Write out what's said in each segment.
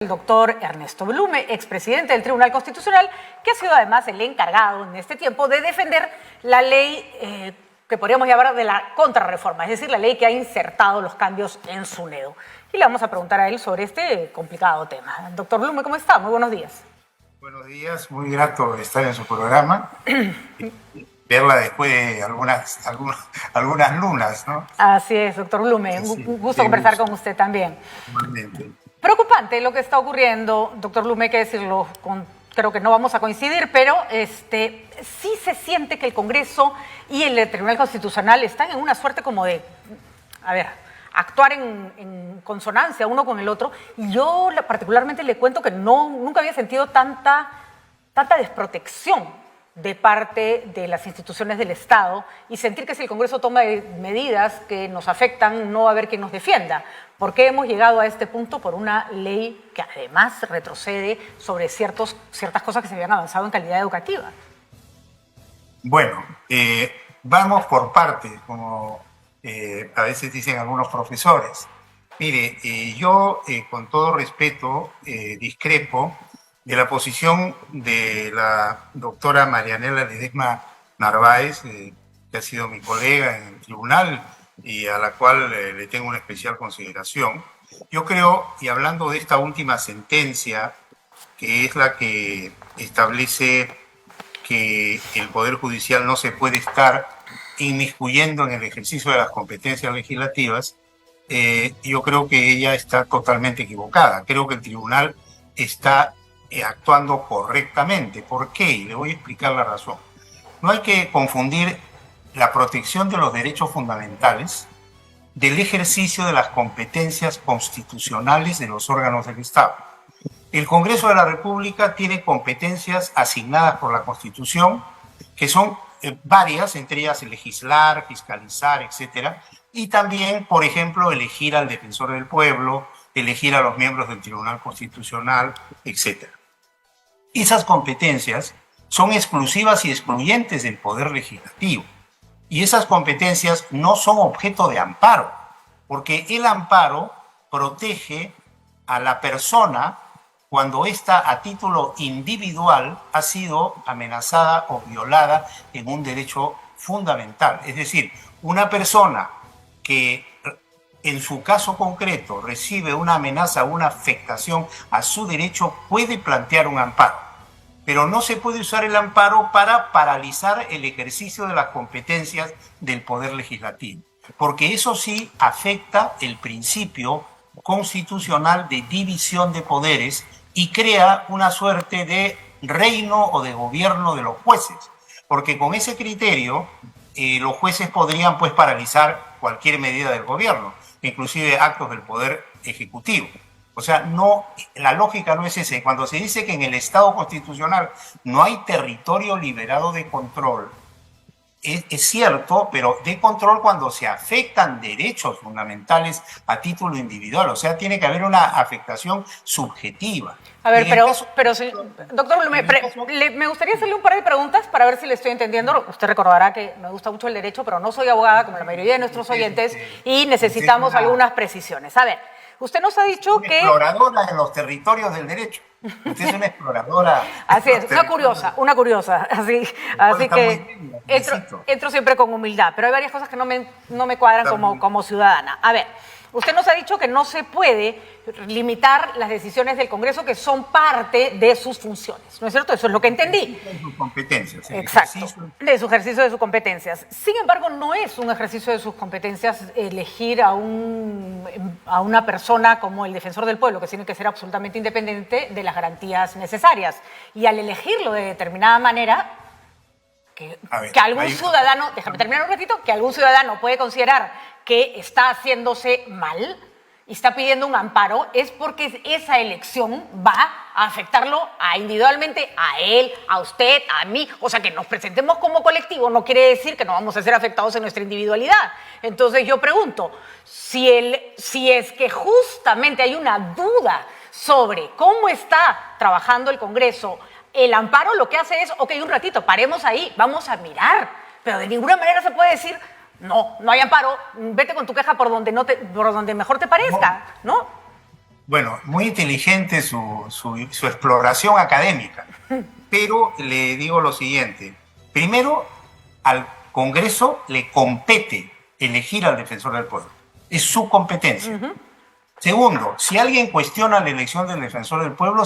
El doctor Ernesto Blume, expresidente del Tribunal Constitucional, que ha sido además el encargado en este tiempo de defender la ley que podríamos llamar de la contrarreforma, es decir, la ley que ha insertado los cambios en SUNEDU. Y le vamos a preguntar a él sobre este complicado tema. Doctor Blume, ¿cómo está? Muy buenos días. Buenos días, muy grato estar en su programa. Verla después de algunas lunas, ¿no? Así es, doctor Blume. Sí, un gusto conversar con usted también. Igualmente. Preocupante lo que está ocurriendo, doctor Blume, hay que decirlo, creo que no vamos a coincidir, pero sí se siente que el Congreso y el Tribunal Constitucional están en una suerte como de, actuar en consonancia uno con el otro. Y yo particularmente le cuento que nunca había sentido tanta desprotección de parte de las instituciones del Estado y sentir que si el Congreso toma medidas que nos afectan, no va a haber quien nos defienda. ¿Por qué hemos llegado a este punto? Por una ley que además retrocede sobre ciertas cosas que se habían avanzado en calidad educativa. Bueno, vamos por partes, como a veces dicen algunos profesores. Mire, yo con todo respeto discrepo de la posición de la doctora Marianela Ledesma Narváez, que ha sido mi colega en el tribunal y a la cual le tengo una especial consideración. Yo creo, y hablando de esta última sentencia, que es la que establece que el Poder Judicial no se puede estar inmiscuyendo en el ejercicio de las competencias legislativas, yo creo que ella está totalmente equivocada. Creo que el tribunal está actuando correctamente. ¿Por qué? Y le voy a explicar la razón. No hay que confundir la protección de los derechos fundamentales del ejercicio de las competencias constitucionales de los órganos del Estado. El Congreso de la República tiene competencias asignadas por la Constitución, que son varias, entre ellas legislar, fiscalizar, etcétera, y también, por ejemplo, elegir al defensor del pueblo, elegir a los miembros del Tribunal Constitucional, etcétera. Esas competencias son exclusivas y excluyentes del Poder Legislativo. Y esas competencias no son objeto de amparo, porque el amparo protege a la persona cuando ésta a título individual ha sido amenazada o violada en un derecho fundamental. Es decir, una persona que en su caso concreto recibe una amenaza, una afectación a su derecho, puede plantear un amparo. Pero no se puede usar el amparo para paralizar el ejercicio de las competencias del Poder Legislativo, porque eso sí afecta el principio constitucional de división de poderes y crea una suerte de reino o de gobierno de los jueces, porque con ese criterio los jueces podrían pues paralizar cualquier medida del gobierno, inclusive actos del Poder Ejecutivo. O sea, no, la lógica no es esa. Cuando se dice que en el Estado constitucional no hay territorio liberado de control, es cierto, pero de control cuando se afectan derechos fundamentales a título individual. O sea, tiene que haber una afectación subjetiva. A ver, doctor Blume, me gustaría hacerle un par de preguntas para ver si le estoy entendiendo. Usted recordará que me gusta mucho el derecho, pero no soy abogada como la mayoría de nuestros oyentes y necesitamos algunas precisiones. A ver, usted nos ha dicho que... exploradora en los territorios del derecho. Usted es una exploradora. Así es, una curiosa. Así que entro siempre con humildad, pero hay varias cosas que no me cuadran como ciudadana. A ver, usted nos ha dicho que no se puede limitar las decisiones del Congreso que son parte de sus funciones, ¿no es cierto? Eso es lo que entendí. De sus competencias. Exacto, de su ejercicio de sus competencias. Sin embargo, no es un ejercicio de sus competencias elegir a una persona como el defensor del pueblo, que tiene que ser absolutamente independiente de las garantías necesarias. Y al elegirlo de determinada manera, que algún ciudadano, déjame terminar un ratito, que algún ciudadano puede considerar que está haciéndose mal y está pidiendo un amparo, es porque esa elección va a afectarlo individualmente a él, a usted, a mí. O sea, que nos presentemos como colectivo no quiere decir que no vamos a ser afectados en nuestra individualidad. Entonces yo pregunto, si es que justamente hay una duda sobre cómo está trabajando el Congreso, el amparo lo que hace es, ok, un ratito, paremos ahí, vamos a mirar, pero de ninguna manera se puede decir, no hay amparo, vete con tu queja por donde mejor te parezca, ¿no? Bueno, muy inteligente su exploración académica, pero le digo lo siguiente. Primero, al Congreso le compete elegir al defensor del pueblo. Es su competencia. Segundo, si alguien cuestiona la elección del defensor del pueblo,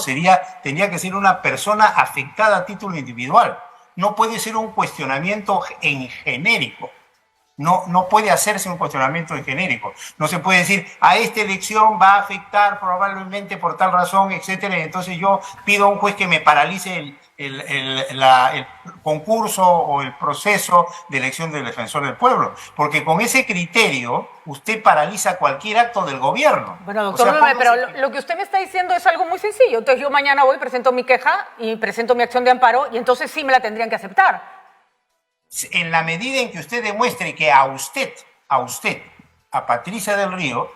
tendría que ser una persona afectada a título individual. No puede ser un cuestionamiento en genérico. No puede hacerse un cuestionamiento en genérico. No se puede decir, a esta elección va a afectar probablemente por tal razón, etcétera. Entonces yo pido a un juez que me paralice el concurso o el proceso de elección del defensor del pueblo. Porque con ese criterio usted paraliza cualquier acto del gobierno. Bueno, doctor Blume, pero lo que usted me está diciendo es algo muy sencillo. Entonces yo mañana voy, presento mi queja y presento mi acción de amparo y entonces sí me la tendrían que aceptar. En la medida en que usted demuestre que a Patricia del Río,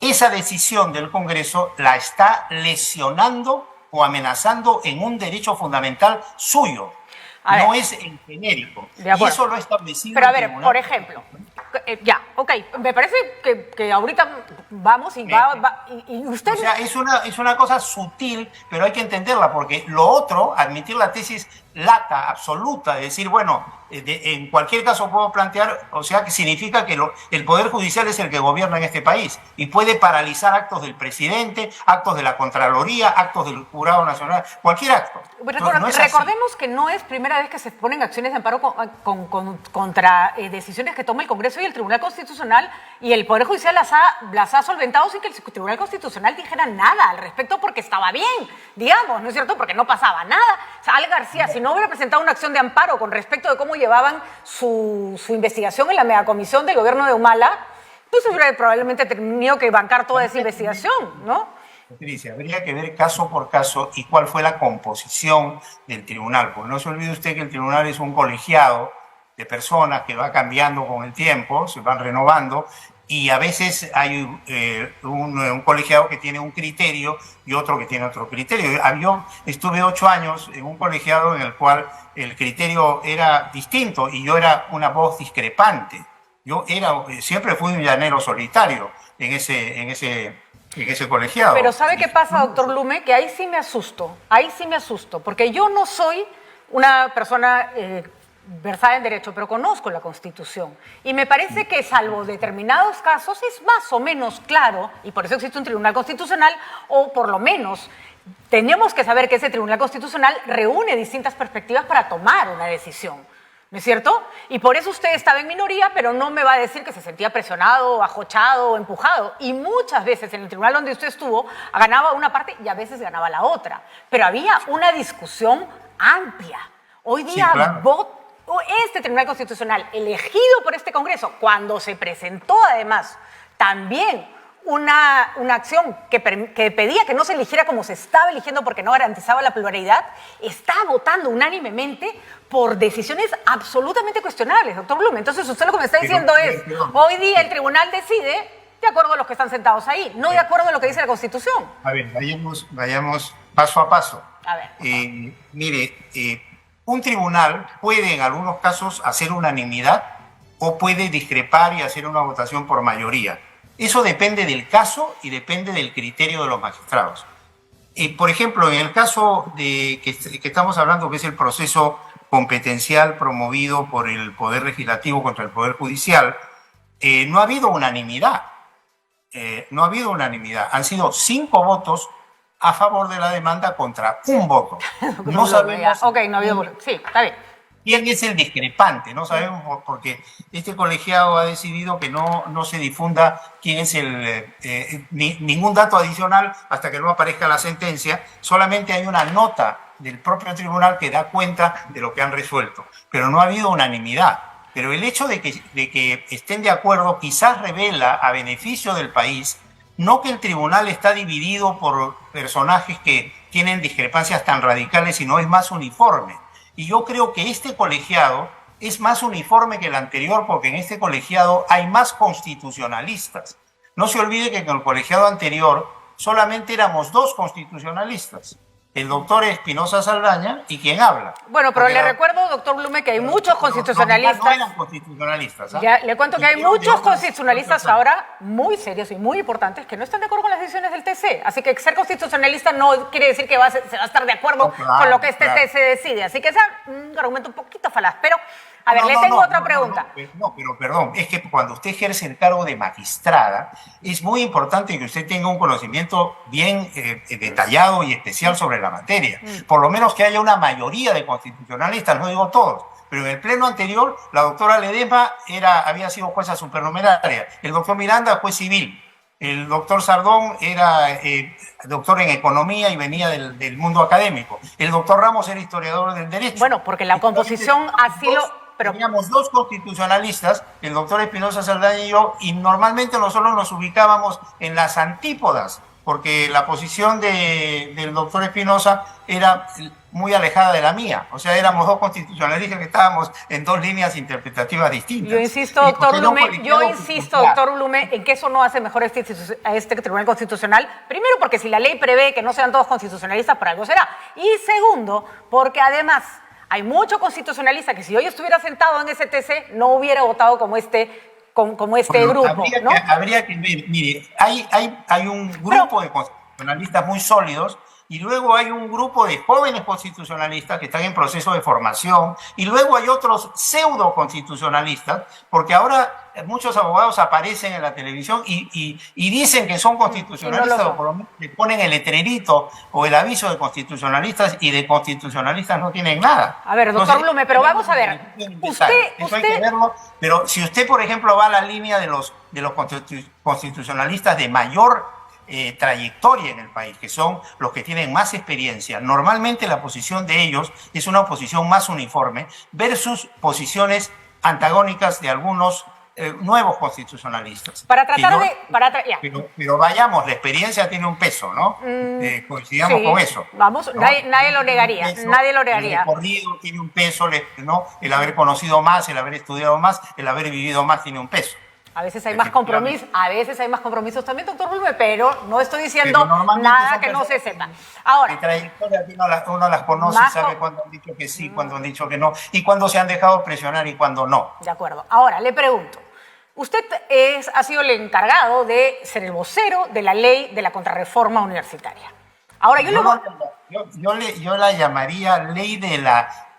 esa decisión del Congreso la está lesionando o amenazando en un derecho fundamental suyo. No es en genérico. Y eso lo ha establecido. Pero a ver, por ejemplo, me parece que ahorita vamos y y usted... O sea, es una cosa sutil, pero hay que entenderla, porque lo otro, admitir la tesis lata, absoluta, de decir, bueno, en cualquier caso puedo plantear, o sea, que significa que el Poder Judicial es el que gobierna en este país y puede paralizar actos del presidente, actos de la Contraloría, actos del Jurado Nacional, cualquier acto. Recordemos que no es primera vez que se ponen acciones de amparo contra decisiones que toma el Congreso y el Tribunal Constitucional, y el Poder Judicial las ha solventado sin que el Tribunal Constitucional dijera nada al respecto, porque estaba bien, digamos, ¿no es cierto? Porque no pasaba nada. O sea, Al García, si no hubiera presentado una acción de amparo con respecto de cómo llevaban su investigación en la megacomisión del gobierno de Humala, pues hubiera probablemente tenido que bancar toda esa investigación, ¿no? Patricia, habría que ver caso por caso y cuál fue la composición del tribunal, porque no se olvide usted que el tribunal es un colegiado de personas que va cambiando con el tiempo, se van renovando, y a veces hay un colegiado que tiene un criterio y otro que tiene otro criterio. Yo estuve 8 años en un colegiado en el cual el criterio era distinto y yo era una voz discrepante. Siempre fui un llanero solitario en ese colegiado. Pero ¿sabe qué pasa, doctor Blume? Que ahí sí me asusto, porque yo no soy una persona versada en derecho, pero conozco la Constitución. Y me parece que, salvo determinados casos, es más o menos claro, y por eso existe un Tribunal Constitucional, o por lo menos tenemos que saber que ese Tribunal Constitucional reúne distintas perspectivas para tomar una decisión. ¿No es cierto? Y por eso usted estaba en minoría, pero no me va a decir que se sentía presionado, ajochado o empujado. Y muchas veces en el tribunal donde usted estuvo, ganaba una parte y a veces ganaba la otra. Pero había una discusión amplia. Hoy día, sí, claro, este Tribunal Constitucional, elegido por este Congreso, cuando se presentó además también una acción que pedía que no se eligiera como se estaba eligiendo porque no garantizaba la pluralidad, está votando unánimemente por decisiones absolutamente cuestionables, doctor Blume. Entonces usted lo que me está diciendo es, hoy día el tribunal decide de acuerdo a los que están sentados ahí, no de acuerdo a lo que dice la Constitución. A ver, vayamos paso a paso. A ver. Mire, un tribunal puede en algunos casos hacer unanimidad o puede discrepar y hacer una votación por mayoría. Eso depende del caso y depende del criterio de los magistrados. Por ejemplo, en el caso que estamos hablando, que es el proceso competencial promovido por el Poder Legislativo contra el Poder Judicial, no ha habido unanimidad. No ha habido unanimidad. Han sido 5 votos a favor de la demanda contra 1 voto. No sabemos. Ok, no ha habido. Sí, está bien. ¿Quién es el discrepante? No sabemos, porque este colegiado ha decidido que no se difunda quién es ningún dato adicional hasta que no aparezca la sentencia. Solamente hay una nota del propio tribunal que da cuenta de lo que han resuelto. Pero no ha habido unanimidad. Pero el hecho de que estén de acuerdo quizás revela a beneficio del país, no que el tribunal está dividido por personajes que tienen discrepancias tan radicales, sino es más uniforme. Y yo creo que este colegiado es más uniforme que el anterior porque en este colegiado hay más constitucionalistas. No se olvide que en el colegiado anterior solamente éramos 2 constitucionalistas. el doctor Espinosa Saldaña y quien habla. Bueno, pero le recuerdo, doctor Blume, que hay muchos constitucionalistas. No eran constitucionalistas. Ya, le cuento que hay muchos constitucionalistas ahora muy serios y muy importantes que no están de acuerdo con las decisiones del TC. Así que ser constitucionalista no quiere decir que se va a estar de acuerdo con lo que este TC decide. Así que ese es un argumento un poquito falaz. Pero, a ver, le tengo otra pregunta. No, pero perdón, es que cuando usted ejerce el cargo de magistrada, es muy importante que usted tenga un conocimiento bien detallado y especial sobre la materia. Por lo menos que haya una mayoría de constitucionalistas, no digo todos. Pero en el pleno anterior, la doctora Ledesma había sido jueza supernumeraria, el doctor Miranda, juez civil, el doctor Sardón era doctor en economía y venía del mundo académico, el doctor Ramos era historiador del derecho. Bueno, porque la composición así lo... Teníamos dos constitucionalistas, el doctor Espinosa Saldaña y yo, y normalmente nosotros nos ubicábamos en las antípodas, porque la posición del doctor Espinosa era muy alejada de la mía. O sea, éramos dos constitucionalistas que estábamos en dos líneas interpretativas distintas. Yo insisto, doctor Blume, en que eso no hace mejor a este Tribunal Constitucional. Primero, porque si la ley prevé que no sean todos constitucionalistas, por algo será. Y segundo, porque además hay mucho constitucionalista que si hoy estuviera sentado en ese TC no hubiera votado como este grupo. Habría que ver, mire, hay un grupo de constitucionalistas muy sólidos y luego hay un grupo de jóvenes constitucionalistas que están en proceso de formación y luego hay otros pseudo constitucionalistas, porque ahora muchos abogados aparecen en la televisión y dicen que son constitucionalistas, o por lo menos le ponen el letrerito o el aviso de constitucionalistas y de constitucionalistas no tienen nada. A ver, doctor Blume, pero vamos a ver. Eso hay que verlo, pero si usted, por ejemplo, va a la línea de los constitucionalistas de mayor trayectoria en el país, que son los que tienen más experiencia, normalmente la posición de ellos es una posición más uniforme versus posiciones antagónicas de algunos nuevos constitucionalistas. Pero vayamos, la experiencia tiene un peso, ¿no? Coincidamos con eso. Vamos, ¿no? nadie lo negaría, nadie lo negaría. El recorrido tiene un peso, ¿no? El haber conocido más, el haber estudiado más, el haber vivido más tiene un peso. A veces hay más compromisos también, doctor Blume, pero no estoy diciendo nada que no se sepa. Ahora, mi trayectoria uno las conoce y sabe cuándo han dicho que sí, cuándo han dicho que no, y cuándo se han dejado presionar y cuándo no. De acuerdo. Ahora, le pregunto, usted ha sido el encargado de ser el vocero de la ley de la contrarreforma universitaria. Ahora, yo la llamaría ley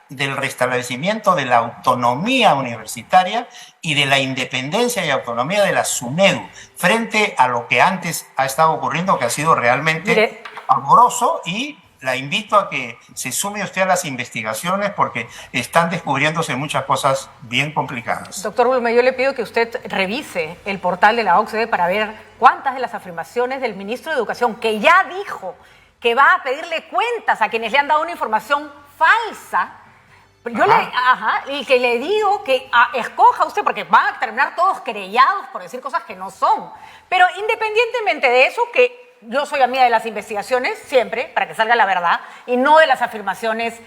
del restablecimiento de la autonomía universitaria y de la independencia y autonomía de la SUNEDU frente a lo que antes ha estado ocurriendo, que ha sido realmente amoroso, y la invito a que se sume usted a las investigaciones porque están descubriéndose muchas cosas bien complicadas. Doctor Blume, yo le pido que usted revise el portal de la OCDE para ver cuántas de las afirmaciones del ministro de Educación, que ya dijo que va a pedirle cuentas a quienes le han dado una información falsa, y que le digo que escoja usted, porque van a terminar todos querellados por decir cosas que no son. Pero independientemente de eso, que yo soy amiga de las investigaciones siempre, para que salga la verdad, y no de las afirmaciones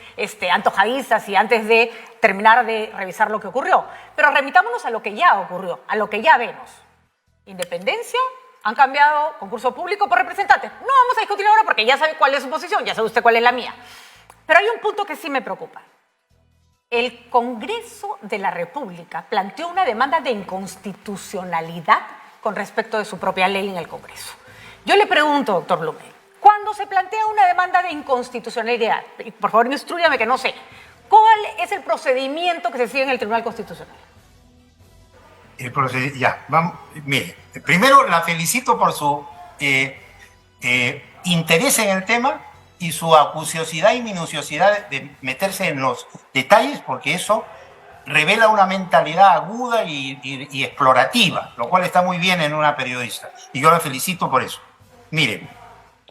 antojadizas y antes de terminar de revisar lo que ocurrió. Pero remitámonos a lo que ya ocurrió, a lo que ya vemos. Independencia, han cambiado concurso público por representantes. No vamos a discutir ahora porque ya sabe cuál es su posición, ya sabe usted cuál es la mía. Pero hay un punto que sí me preocupa. El Congreso de la República planteó una demanda de inconstitucionalidad con respecto de su propia ley en el Congreso. Yo le pregunto, doctor Blume, cuando se plantea una demanda de inconstitucionalidad, y por favor instrúyame que no sé, ¿cuál es el procedimiento que se sigue en el Tribunal Constitucional? Mire, primero la felicito por su interés en el tema y su acuciosidad y minuciosidad de meterse en los detalles, porque eso revela una mentalidad aguda y explorativa, lo cual está muy bien en una periodista, y yo la felicito por eso. Miren,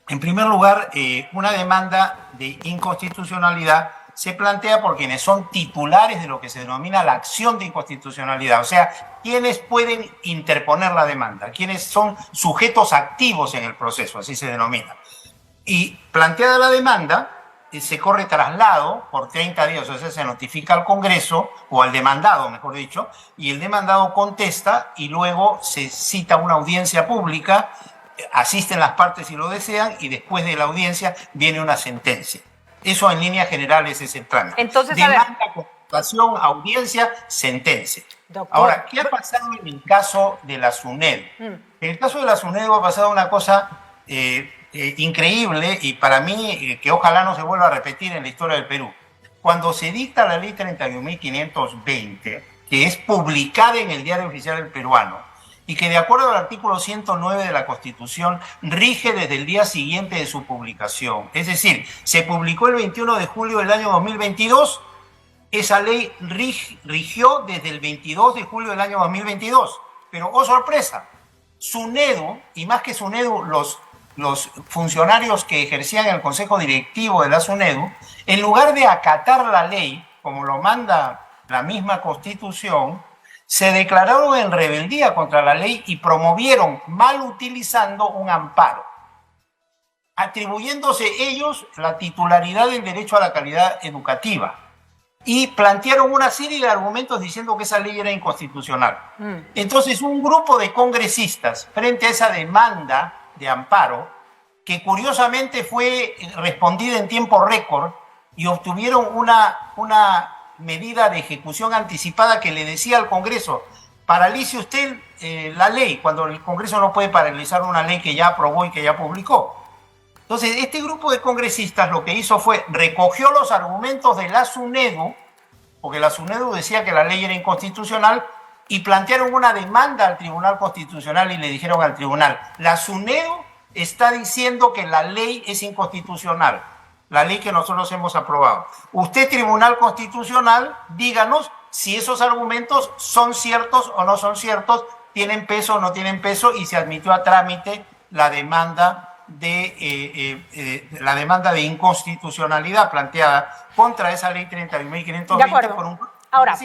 en primer lugar, una demanda de inconstitucionalidad se plantea por quienes son titulares de lo que se denomina la acción de inconstitucionalidad, o sea, quienes pueden interponer la demanda, quienes son sujetos activos en el proceso, así se denomina. Y planteada la demanda, se corre traslado por 30 días, o sea, se notifica al Congreso, o al demandado, mejor dicho, y el demandado contesta y luego se cita una audiencia pública asisten las partes si lo desean y después de la audiencia viene una sentencia. Eso en líneas generales es el trámite. Entonces, demanda, consultación, audiencia, sentencia. Doctor. Ahora, ¿qué ha pasado en el caso de la SUNEDU? En el caso de la SUNEDU ha pasado una cosa increíble y para mí que ojalá no se vuelva a repetir en la historia del Perú. Cuando se dicta la ley 31.520, que es publicada en el Diario Oficial del Peruano, y que de acuerdo al artículo 109 de la Constitución rige desde el día siguiente de su publicación. Es decir, se publicó el 21 de julio del año 2022, esa ley rigió desde el 22 de julio del año 2022. Pero, oh sorpresa, SUNEDU, y más que SUNEDU, los funcionarios que ejercían el Consejo Directivo de la SUNEDU, en lugar de acatar la ley, como lo manda la misma Constitución, se declararon en rebeldía contra la ley y promovieron, mal utilizando, un amparo, atribuyéndose ellos la titularidad del derecho a la calidad educativa y plantearon una serie de argumentos diciendo que esa ley era inconstitucional. Entonces, un grupo de congresistas, frente a esa demanda de amparo, que curiosamente fue respondida en tiempo récord y obtuvieron una medida de ejecución anticipada que le decía al Congreso: paralice usted la ley, cuando el Congreso no puede paralizar una ley que ya aprobó y que ya publicó. Entonces, este grupo de congresistas lo que hizo fue recogió los argumentos de la SUNEDU, porque la SUNEDU decía que la ley era inconstitucional, y plantearon una demanda al Tribunal Constitucional y le dijeron al tribunal: la SUNEDU está diciendo que la ley es inconstitucional, la ley que nosotros hemos aprobado. Usted, Tribunal Constitucional, díganos si esos argumentos son ciertos o no son ciertos, tienen peso o no tienen peso, y se admitió a trámite la demanda de inconstitucionalidad planteada contra esa ley 31.520 por un... Ahora,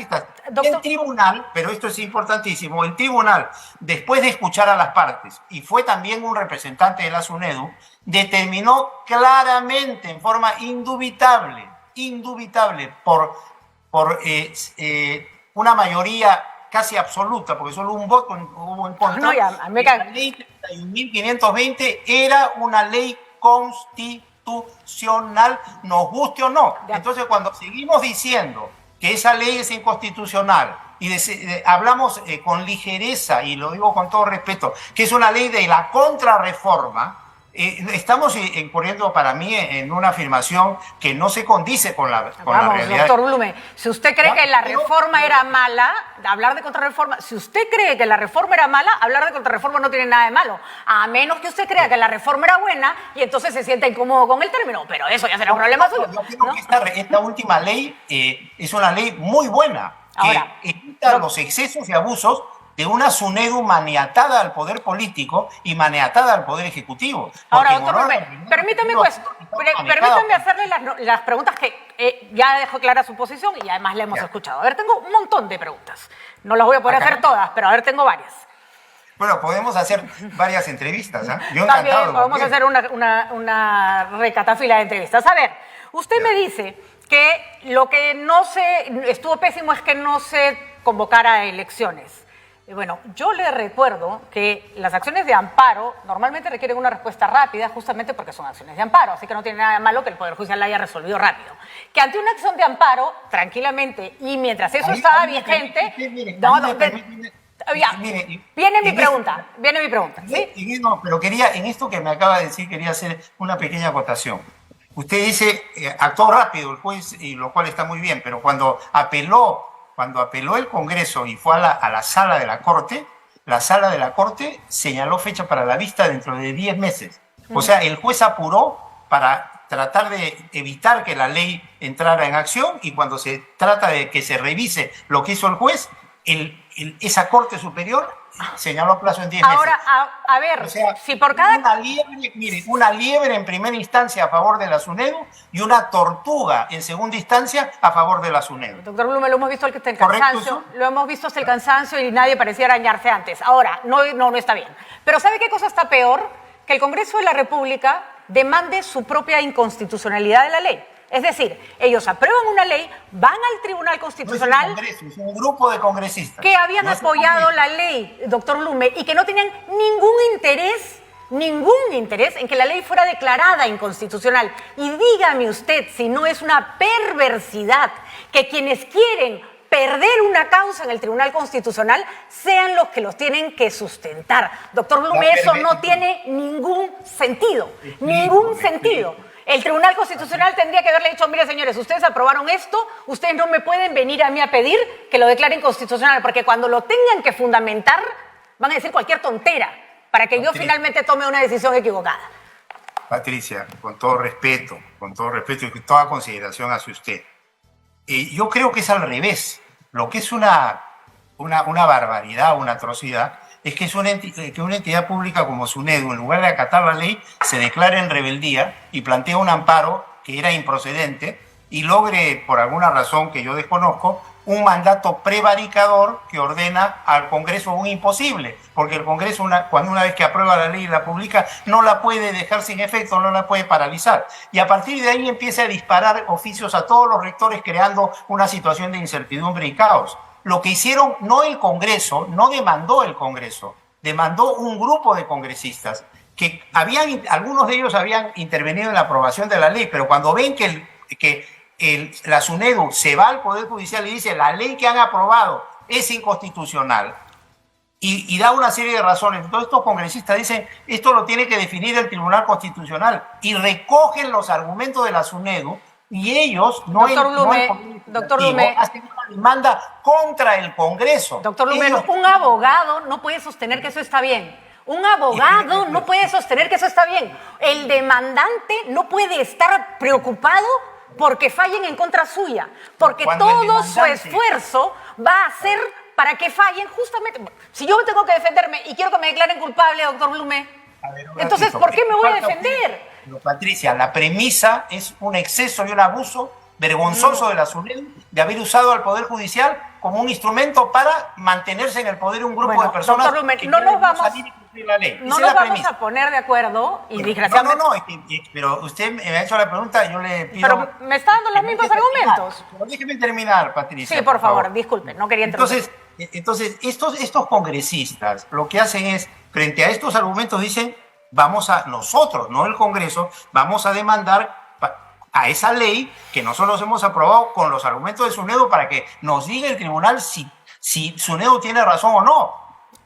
doctor... El tribunal, pero esto es importantísimo, el tribunal, después de escuchar a las partes, y fue también un representante de la SUNEDU, determinó claramente, en forma indubitable, por una mayoría casi absoluta, porque solo un voto hubo en contra, la ley 31.520 era una ley constitucional, nos guste o no. Entonces, cuando seguimos diciendo que esa ley es inconstitucional y hablamos con ligereza, y lo digo con todo respeto, que es una ley de la contrarreforma, estamos incurriendo para mí en una afirmación que no se condice con la realidad. Doctor Blume, si usted cree que la reforma era mala, hablar de contrarreforma, si usted cree que la reforma era mala, hablar de contrarreforma no tiene nada de malo, a menos que usted crea que la reforma era buena y entonces se sienta incómodo con el término, pero eso ya será un problema suyo. Yo creo que esta última ley es una ley muy buena, ahora, que evita los excesos y abusos de una SUNEDU maniatada al poder político y maniatada al poder ejecutivo. Ahora, doctor Rubén, permítame hacerle las preguntas que ya dejó clara su posición y además le hemos escuchado. A ver, tengo un montón de preguntas. No las voy a poder hacer todas, pero a ver, tengo varias. Bueno, podemos hacer varias entrevistas, ¿eh? Yo también podemos hacer una recatafila de entrevistas. A ver, usted me dice que lo que estuvo pésimo es que no se convocara a elecciones. Bueno, yo le recuerdo que las acciones de amparo normalmente requieren una respuesta rápida justamente porque son acciones de amparo, así que no tiene nada de malo que el Poder Judicial la haya resolvido rápido. Que ante una acción de amparo, tranquilamente, y mientras eso estaba vigente... Viene mi pregunta. ¿Sí? No, pero en esto que me acaba de decir, quería hacer una pequeña acotación. Usted dice, actuó rápido el juez, y lo cual está muy bien, pero cuando apeló el Congreso y fue a la sala de la Corte señaló fecha para la vista dentro de 10 meses. O sea, el juez apuró para tratar de evitar que la ley entrara en acción, y cuando se trata de que se revise lo que hizo el juez, esa Corte Superior señaló plazo en 10 meses. Ahora, a ver, o sea, si por cada... Una liebre en primera instancia a favor de la SUNEDU y una tortuga en segunda instancia a favor de la SUNEDU. Doctor Blume, lo hemos visto hasta el cansancio. Lo hemos visto hasta el cansancio y nadie parecía arañarse antes. Ahora, no está bien. Pero ¿sabe qué cosa está peor? Que el Congreso de la República demande su propia inconstitucionalidad de la ley. Es decir, ellos aprueban una ley, van al Tribunal Constitucional... No es un Congreso, es un grupo de congresistas. Que habían apoyado la ley, doctor Blume, y que no tenían ningún interés ningún interés en que la ley fuera declarada inconstitucional. Y dígame usted si no es una perversidad que quienes quieren perder una causa en el Tribunal Constitucional sean los que los tienen que sustentar. Doctor Blume, eso no tiene ningún sentido, ningún sentido. El Tribunal Constitucional tendría que haberle dicho, mire señores, ustedes aprobaron esto, ustedes no me pueden venir a mí a pedir que lo declaren constitucional, porque cuando lo tengan que fundamentar van a decir cualquier tontera para que yo finalmente tome una decisión equivocada. Patricia, con todo respeto y toda consideración hacia usted, yo creo que es al revés. Lo que es una barbaridad, una atrocidad, es que que una entidad pública como SUNEDU, en lugar de acatar la ley, se declare en rebeldía y plantea un amparo que era improcedente y logre, por alguna razón que yo desconozco, un mandato prevaricador que ordena al Congreso un imposible, porque el Congreso, cuando una vez que aprueba la ley y la publica, no la puede dejar sin efecto, no la puede paralizar. Y a partir de ahí empieza a disparar oficios a todos los rectores, creando una situación de incertidumbre y caos. Lo que hicieron, no el Congreso, no demandó el Congreso, demandó un grupo de congresistas, que algunos de ellos habían intervenido en la aprobación de la ley, pero cuando ven que la SUNEDU se va al Poder Judicial y dice la ley que han aprobado es inconstitucional y da una serie de razones. Entonces estos congresistas dicen esto lo tiene que definir el Tribunal Constitucional y recogen los argumentos de la SUNEDU y ellos, Doctor Blume, hacen una demanda contra el Congreso. Doctor Blume, un abogado no puede sostener que eso está bien. Un abogado no puede sostener que eso está bien. El demandante no puede estar preocupado porque fallen en contra suya, porque todo su esfuerzo va a ser para que fallen justamente. Si yo tengo que defenderme y quiero que me declaren culpable, doctor Blume, entonces, ¿por qué me voy a defender? Patricia, la premisa es un exceso y un abuso vergonzoso de la SUNEDU de haber usado al Poder Judicial como un instrumento para mantenerse en el poder un grupo de personas doctor Blume, que no nos vamos, salir y cumplir la ley. No nos vamos a poner de acuerdo y desgraciadamente... pero usted me ha hecho la pregunta, yo le pido... Pero me está dando los mismos argumentos. Déjeme terminar, Patricia. Sí, por favor, disculpe, no quería interrumpir. Entonces estos congresistas lo que hacen es, frente a estos argumentos, dicen, nosotros, no el Congreso, vamos a demandar a esa ley que nosotros hemos aprobado con los argumentos de SUNEDU para que nos diga el tribunal si SUNEDU tiene razón o no.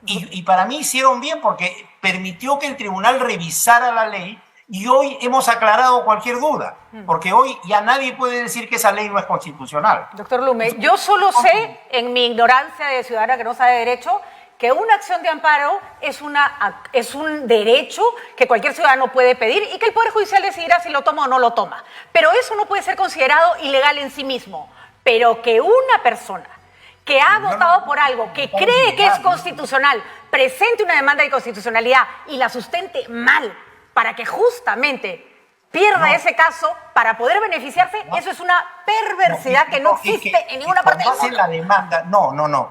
Y para mí hicieron bien porque permitió que el tribunal revisara la ley y hoy hemos aclarado cualquier duda, porque hoy ya nadie puede decir que esa ley no es constitucional. Doctor Blume, yo solo sé, en mi ignorancia de ciudadana que no sabe derecho, que una acción de amparo es un derecho que cualquier ciudadano puede pedir y que el Poder Judicial decidirá si lo toma o no lo toma. Pero eso no puede ser considerado ilegal en sí mismo. Pero que una persona que ha votado por algo que cree que es constitucional presente una demanda de inconstitucionalidad y la sustente mal para que justamente pierda ese caso para poder beneficiarse, eso es una perversidad que no existe en ninguna parte del mundo. Hacen la demanda,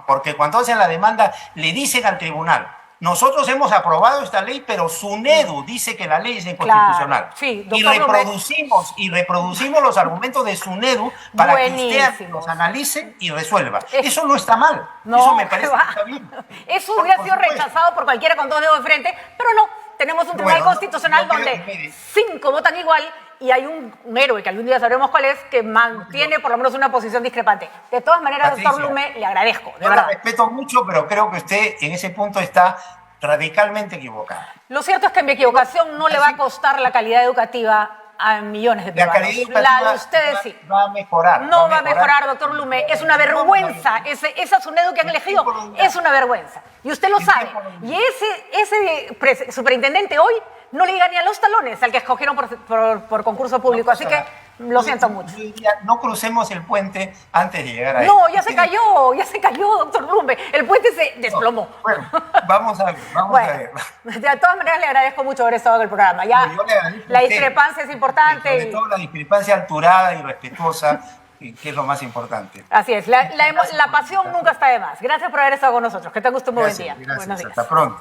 porque cuando hacen la demanda le dicen al tribunal, nosotros hemos aprobado esta ley, pero SUNEDU dice que la ley es inconstitucional. Claro, sí, y reproducimos los argumentos de SUNEDU para que usted los analice y resuelva. Eso no está mal, eso me parece que está bien. Eso hubiera sido rechazado por cualquiera con dos dedos de frente, pero no. Tenemos un tribunal constitucional donde 5 votan igual y hay un héroe, que algún día sabremos cuál es, que mantiene por lo menos una posición discrepante. De todas maneras, Patricia, doctor Blume, le agradezco, de verdad. Yo respeto mucho, pero creo que usted en ese punto está radicalmente equivocada. Lo cierto es que mi equivocación no le va a costar la calidad educativa a millones de peruanos. La de ustedes sí. Va a mejorar. No va a mejorar, doctor Blume. Es una vergüenza. Esa SUNEDU que han elegido es una vergüenza. Y usted lo sabe. Y ese superintendente hoy no le llega ni a los talones al que escogieron por concurso público. Así que lo siento mucho. Yo diría, no crucemos el puente antes de llegar ahí. No, ya se cayó, doctor Blume. El puente se desplomó. Bueno, vamos a ver. De todas maneras, le agradezco mucho haber estado en el programa. Ya la discrepancia es importante. Sobre todo la discrepancia alturada y respetuosa, que es lo más importante. Así es. La pasión nunca está de más. Gracias por haber estado con nosotros. Que tenga usted un buen día. Gracias. Buenos días. Hasta pronto.